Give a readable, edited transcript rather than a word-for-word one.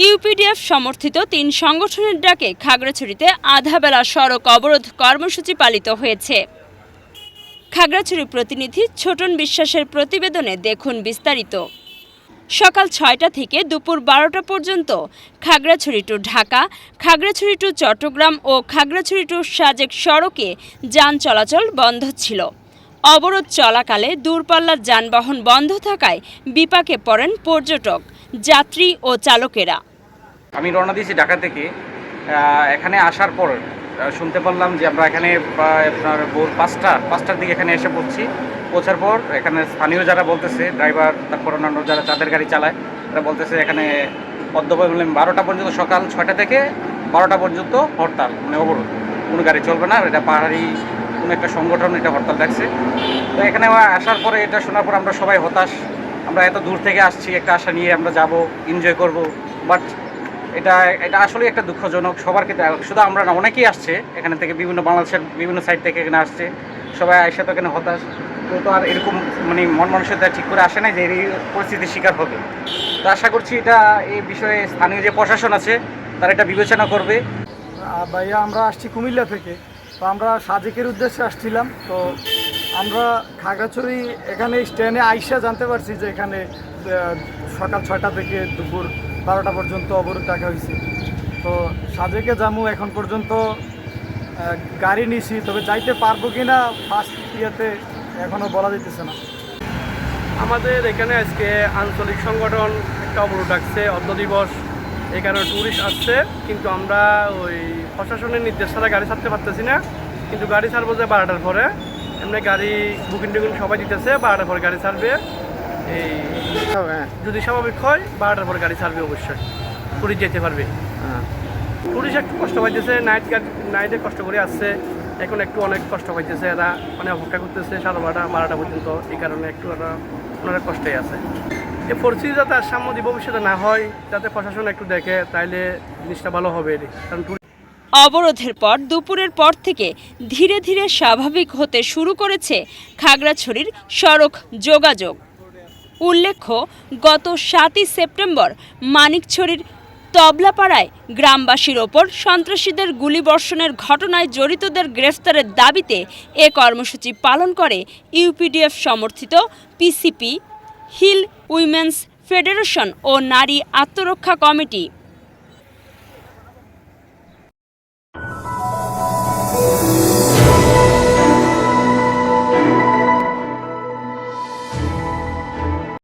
UPDF সমর্থিত ৩ সংগঠনের ডাকে খাগড়াছড়িতে আধাবেলা সড়ক অবরোধ কর্মসূচি পালিত হয়েছে। খাগড়াছড়ি প্রতিনিধি ছোটন বিশ্বাসের প্রতিবেদনে দেখুন বিস্তারিত। সকাল ৬টা থেকে দুপুর ১২টা পর্যন্ত খাগড়াছড়ি টু ঢাকা, খাগড়াছড়ি টু চট্টগ্রাম ও খাগড়াছড়ি টু সাজেক সড়কে যান চলাচল বন্ধ ছিল। অবরোধ চলাকালে দূরপাল্লার যানবাহন বন্ধ থাকায় বিপাকে পড়েন পর্যটক, যাত্রী ও চালকেরা। আমি রওনা দিয়েছি ঢাকা থেকে। এখানে আসার পর শুনতে পারলাম যে আমরা এখানে আপনার ভোর ৫টার দিকে এখানে এসে পৌঁছার পর এখানে স্থানীয় যারা বলতেছে, ড্রাইভার, তারপর অন্যান্য যারা চাঁদের গাড়ি চালায়, তারা বলতেছে এখানে অদ্যবয় ১২টা পর্যন্ত, সকাল ৬টা থেকে 12টা পর্যন্ত হরতাল, মানে অবরোধ, কোনো গাড়ি চলবে না। এটা পাহাড়ি কোনো একটা সংগঠন এটা হরতাল ডাকছে। তো এখানে আসার পরে এটা শোনার পর আমরা সবাই হতাশ। আমরা এত দূর থেকে আসছি, একটা আশা নিয়ে আমরা যাব, এনজয় করব, বাট এটা আসলে একটা দুঃখজনক। সবার ক্ষেত্রে, শুধু আমরা না, অনেকেই আসছে এখানে থেকে, বিভিন্ন বাংলাদেশের বিভিন্ন সাইড থেকে এখানে আসছে, সবাই আইসা তো এখানে হতাশ। তো আর এরকম মানে মন মানসিকতা ঠিক করে আসে নাই যে এই পরিস্থিতির শিকার হবে। তো আশা করছি এটা এই বিষয়ে স্থানীয় যে প্রশাসন আছে তারা এটা বিবেচনা করবে। ভাইয়া, আমরা আসছি কুমিল্লা থেকে। তো আমরা সাজেকের উদ্দেশ্যে আসছিলাম। তো আমরা খাগড়াছড়ি এখানে স্ট্যান্ডে আইসা জানতে পারছি যে এখানে সকাল ৬টা থেকে দুপুর ১২টা পর্যন্ত অবরোধ রাখা হয়েছে। তো সাজেকে যাবো, এখন পর্যন্ত গাড়ি নিছি, তবে যাইতে পারবো কি না ফার্স্ট ইয়েতে এখনও বলা যেতেছে না। আমাদের এখানে আজকে আঞ্চলিক সংগঠন একটা অবরোধ ডাকছে, অর্ধ দিবস। এই কারণে ট্যুরিস্ট আসছে, কিন্তু আমরা ওই প্রশাসনের নির্দেশ ছাড়া গাড়ি ছাড়তে পারতেছি না। কিন্তু গাড়ি ছাড়বো যে 12টার পরে, এমনি গাড়ি বুকিং টুকিং সবাই দিতেছে, 12টার পরে গাড়ি ছাড়বে। এই যদি স্বাভাবিক হয় 12টার পরে গাড়ি ছাড়বে, অবশ্যই ট্যুরিস্ট যেতে পারবে। ট্যুরিস্ট একটু কষ্ট পাইতেছে, নাইটে কষ্ট করে আসছে, এখন একটু অনেক কষ্ট পাইতেছে, এরা মানে অপেক্ষা করতেছে 12:30 পর্যন্ত। এই কারণে একটু ওনারা কষ্টই আছে। এই পরিস্থিতি যাতে আর সামনে ভবিষ্যতে না হয়, যাতে প্রশাসন একটু দেখে, তাইলে জিনিসটা ভালো হবে। কারণ অবরোধের পর দুপুরের পর থেকে ধীরে ধীরে স্বাভাবিক হতে শুরু করেছে খাগড়াছড়ির সড়ক যোগাযোগ। উল্লেখ্য, গত ৭ই সেপ্টেম্বর মানিকছড়ির তবলাপাড়ায় গ্রামবাসীর ওপর সন্ত্রাসীদের গুলিবর্ষণের ঘটনায় জড়িতদের গ্রেফতারের দাবিতে এ কর্মসূচি পালন করে ইউপিডিএফ সমর্থিত পিসিপি, হিল উইমেন্স ফেডারেশন ও নারী আত্মরক্ষা কমিটি।